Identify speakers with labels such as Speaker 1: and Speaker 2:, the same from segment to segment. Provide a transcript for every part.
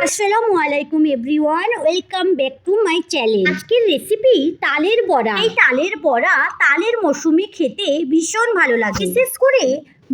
Speaker 1: আসসালামু আলাইকুম everyone, welcome back to my channel. আজকের রেসিপি তালের বড়া। এই তালের বড়া তালের মৌসুমে খেতে ভীষণ ভালো লাগে। বিশেষ করে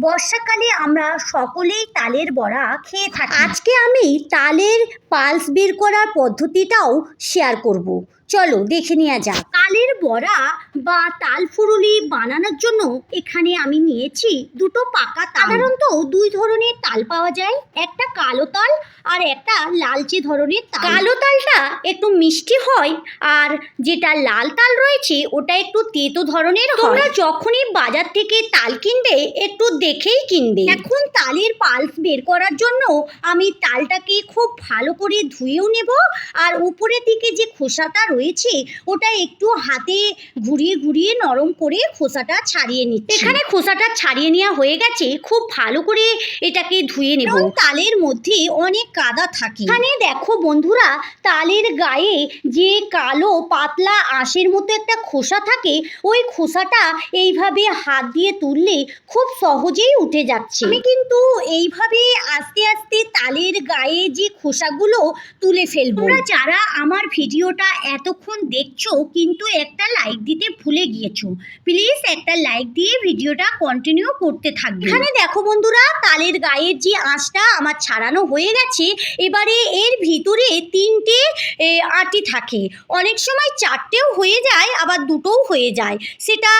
Speaker 1: বর্ষাকালে আমরা সকলেই তালের বড়া খেয়ে থাকি। আজকে আমি তালের পালস বের করার পদ্ধতিটাও শেয়ার করব। চলো দেখে নেওয়া যাক। তালের বড়া বা তাল ফুরুলি বানানোর জন্য এখানে আমি নিয়েছি দুটো পাকা তাল। সাধারণত দুই ধরনের তাল পাওয়া যায়, একটা কালো তাল আর একটা লালচে ধরনের তাল। কালো তালটা একটু মিষ্টি হয় আর যেটা লাল তাল রয়েছে ওটা একটু তেতো ধরনের হয়। তোমরা যখনই বাজার থেকে তাল কিনবে একটু দেখেই কিনবে। এখন তালের পালস বের করার জন্য আমি তালটাকে খুব ভালো করে ধুয়েও নেব, আর উপরের দিকে যে খোসাটা রয়েছে ওটা একটু হাতে ঘুরিয়ে ঘুরিয়ে নরম করে খোসাটা ছাড়িয়ে নিচ্ছি। এখানে খোসাটা ছাড়িয়ে নেওয়া হয়ে গেছে, খুব ভালো করে এটাকে ধুয়ে নেব। তালের মধ্যে অনেক কাদা থাকে। এখানে দেখো বন্ধুরা, তালের গায়ে যে কালো পাতলা আঁশের মতো একটা খোসা থাকে, ওই খোসাটা এইভাবে হাত দিয়ে তুললে খুব সহজেই উঠে যাচ্ছে। আমি কিন্তু এইভাবে আস্তে আস্তে তালের গায়ে যে খোসাগুলো তুলে ফেলবো। তোমরা যারা আমার ভিডিওটা এতক্ষণ দেখছো কিন্তু একটা লাইক দিতে ভুলে গিয়েছো, প্লিজ একটা লাইক দিয়ে ভিডিওটা কন্টিনিউ করতে থাকবে। এখানে দেখো বন্ধুরা, তালের গায়ের যে আঁশটা আমার ছাড়ানো হয়ে গেছে। এবারে এর ভিতরে তিনটে আটি থাকে, অনেক সময় চারটেও হয়ে যায়, আবার দুটোও হয়ে যায়, সেটা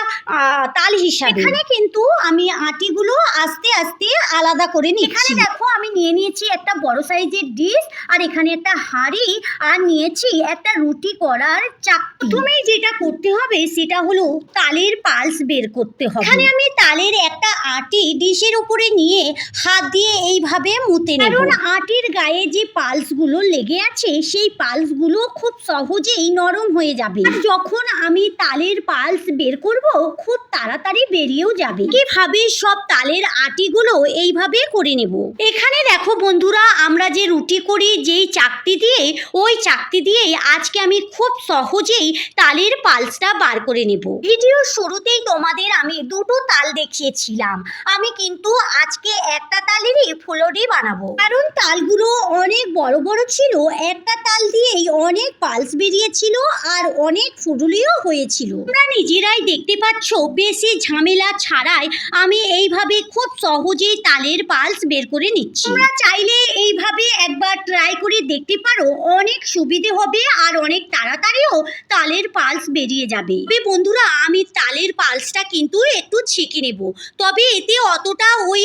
Speaker 1: তাল হিসাবে। এখানে কিন্তু আমি আটিগুলো আস্তে আস্তে আলাদা করে নিচ্ছি। এখানে দেখো আমি নিয়ে নিয়েছি একটা বড় সাইজের ডিশ, আর এখানে একটা হাঁড়ি, আর নিয়েছি একটা রুটি করার চাকতি। প্রথমেই যেটা করতে হবে সেটা হলো তালের পালস বের করতে হবে। এখানে আমি তালের একটা আটি ডিশের উপরে নিয়ে হাত দিয়ে এইভাবে মুতে নেব, কারণ আটির গায়ে যে পালসগুলো লেগে আছে সেই পালসগুলো খুব সহজেই নরম হয়ে যাবে। আর যখন আমি তালের পালস বের করব খুব তাড়াতাড়ি বেরিয়েও যাবে। কিভাবে সব তালের আটিগুলো এইভাবে করে নেব। এখানে দেখো বন্ধুরা, আমরা যে রুটি করি যেই চাকতি দিয়ে, ওই চাকতি দিয়ে আজকে আমি খুব সহজেই তালের পালসটা বার করে নেব। ভিডিও শুরুতেই তোমাদের আমি দুটো তাল দেখিয়েছিলাম, আমি কিন্তু আজকে একটা তালেরই ফুলুরি বানাবো, কারণ তালগুলো অনেক বড় বড় ছিল। একটা তাল দিয়েই অনেক পালস বেরিয়েছিল আর অনেক ফুলুরিও হয়েছিল। তোমরা নিজেরাই দেখতে পাচ্ছ, বেশি ঝামেলা ছাড়াই আমি এইভাবে খুব সহজেই তালের পালস বের করে নিচ্ছি। তোমরা চাইলে এইভাবে একবার ট্রাই করে দেখতে পারো, অনেক সুবিধে হবে আর অনেক তাড়াতাড়িও তালের পালস বেরিয়ে যাবে। বন্ধুরা, আমি তালের পালসটা কিন্তু একটু ছেঁকে নেব, তবে এতে অতটা ওই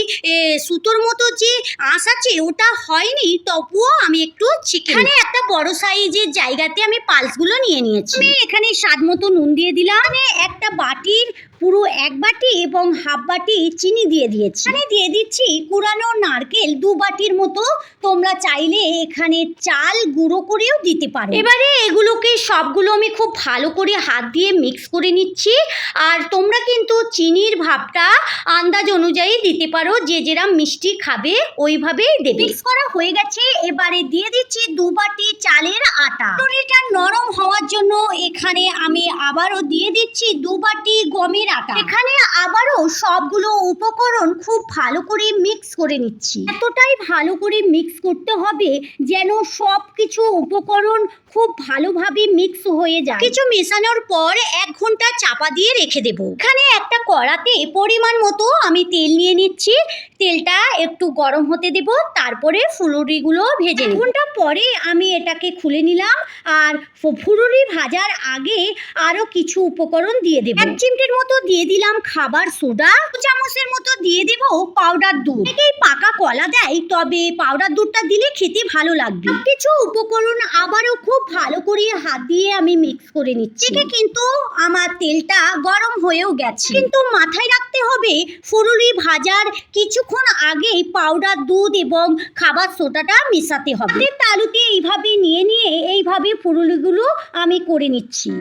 Speaker 1: সুতোর মতো যে আঁশ আছে ওটা হয়নি, তবুও আমি একটু ছেঁকে। এখানে একটা বড় সাইজের জায়গাতে আমি পালসগুলো নিয়ে নিয়েছি। আমি এখানে স্বাদ মতো নুন দিয়ে দিলাম, একটা বাটির পুরো এক বাটি এবং হাফ বাটি চিনি দিয়ে দিয়েছি। এখানে দিয়ে দিচ্ছি কুড়ানো নারকেল 2 বাটির মতো। তোমরা চাইলে এখানে চাল গুঁড়ো করেও দিতে পারো। এবারে এগুলোকে সবগুলো আমি খুব ভালো করে হাত দিয়ে মিক্স করে নিচ্ছি। আর তোমরা কিন্তু চিনির ভাবটা আন্দাজ অনুযায়ী দিতে পারো, যে যেরা মিষ্টি খাবে ওইভাবেই দেবে। মিক্স করা হয়ে গেছে, এবারে দিয়ে দিচ্ছি 2 বাটি চালের আটা। এটা নরম হওয়ার জন্য এখানে আমি আবারও দিয়ে দিচ্ছি 2 বাটি গমের আটা। এখানে আবারও সবগুলো উপকরণ খুব ভালো করে মিক্স করে নিচ্ছি। এতটাই ভালো করে মিক্স করতে হবে যেন সব কিছু উপকরণ খুব ভালোভাবে মিক্স হয়ে যায়। কিছু মেশানোর পর 1 ঘন্টা চাপা দিয়ে রেখে দেব। এখানে একটা কড়াতে পরিমাণ মতো আমি তেল নিয়ে নিচ্ছি। তেলটা একটু গরম হতে দেব, তারপরে ফুলুরিগুলো ভেজে নেব। 1 ঘন্টা পরে আমি এটাকে খুলে নিলাম, আর ফুলুরি ভাজার আগে আরো কিছু উপকরণ দিয়ে দেব। 1 চিমটির মতো দিয়ে দিলাম খাবার সোডা, 2 চামচের মতো দিয়ে দেব পাউডার দুধ। এটাই পাকা কলা দেয়, তবে পাউডার দুধটা দিলে খেতে ভালো লাগবে। কিছু উপকরণ আবারও খুব ভালো করে হাত দিয়ে আমি মিক্স করে নিচ্ছি। এদিকে কিন্তু আমার তেলটা গরম হয়েও গেছে, কিন্তু মাথায় রাখতে হবে ফুলুরি ভাজার কিছুক্ষণ আগেই পাউডার দুধ এবং খাবার সোডাটা মেশাতে হবে। তালুতে এইভাবে নিয়ে এইভাবে ফুলুরিগুলো আমি করে নিচ্ছি।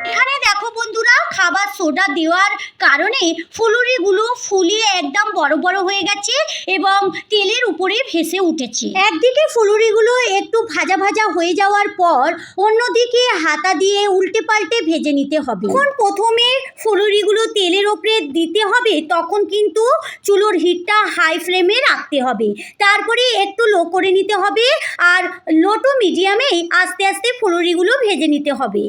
Speaker 1: এখানে দেখো বন্ধুরা, খাবার সোডা দেওয়ার কারণে ফুলুরিগুলো ফুলিয়ে একদম বড় বড় হয়ে গেছে এবং তেলের উপরে ভেসে উঠেছে। একদিকে ফুলুরিগুলো একটু ভাজা ভাজা হয়ে যাওয়ার পর অন্যদিকে হাতা দিয়ে উল্টে পাল্টে ভেজে নিতে হবে। যখন প্রথমে ফুলুরিগুলো তেলের ওপরে দিতে হবে তখন কিন্তু চুলোর হিটটা হাই ফ্লেমে রাখতে হবে, তারপরে একটু লো করে নিতে হবে আর লো টু মিডিয়ামে আস্তে আস্তে ফুলুরিগুলো ভেজে নিতে হবে।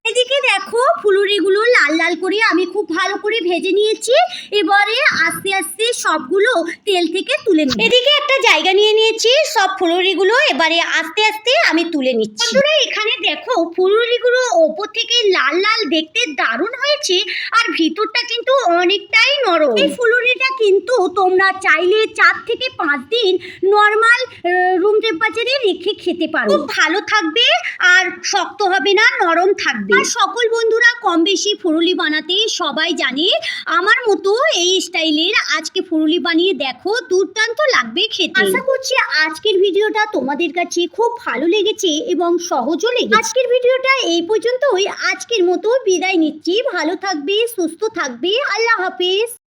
Speaker 1: এদিকে দেখো ফুলুরিগুলো লাল লাল করে আমি খুব ভালো করে ভেজে নিয়েছি। এবারে আস্তে আস্তে সবগুলো তেল থেকে তুলে নিই। এদিকে একটা জায়গা নিয়ে নিয়েছি সব ফুলুরিগুলো, এবারে আস্তে আস্তে আমি তুলে নিচ্ছি। বন্ধুরা এখানে দেখো ফুলুরিগুলো ওপর থেকে লাল লাল দেখতে দারুণ হয়েছে আর ভিতরটা কিন্তু অনেকটাই নরম। এই ফুলুরিটা কিন্তু তোমরা চাইলে 4 থেকে 5 দিন নর্মাল রুম টেম্পারেচারে রেখে খেতে পারো, খুব ভালো থাকবে আর শক্ত হবে না, নরম থাকবে। আর সকল বন্ধুরা কম বেশি ফুলুরি বানাতে সবাই জানে, আমার মতো এই স্টাইলের আজকে ফুলুরি বানিয়ে দেখো, দুর্দান্ত লাগবে খেতে। আশা করছি আজকের ভিডিওটা তোমাদের কাছে খুব ভালো লেগেছে এবং সহজও লেগেছে। আজকের ভিডিওটা এই পর্যন্তই, আজকের মতো বিদায় নিচ্ছি। ভালো থাকবে, সুস্থ থাকবে, আল্লাহ হাফেজ।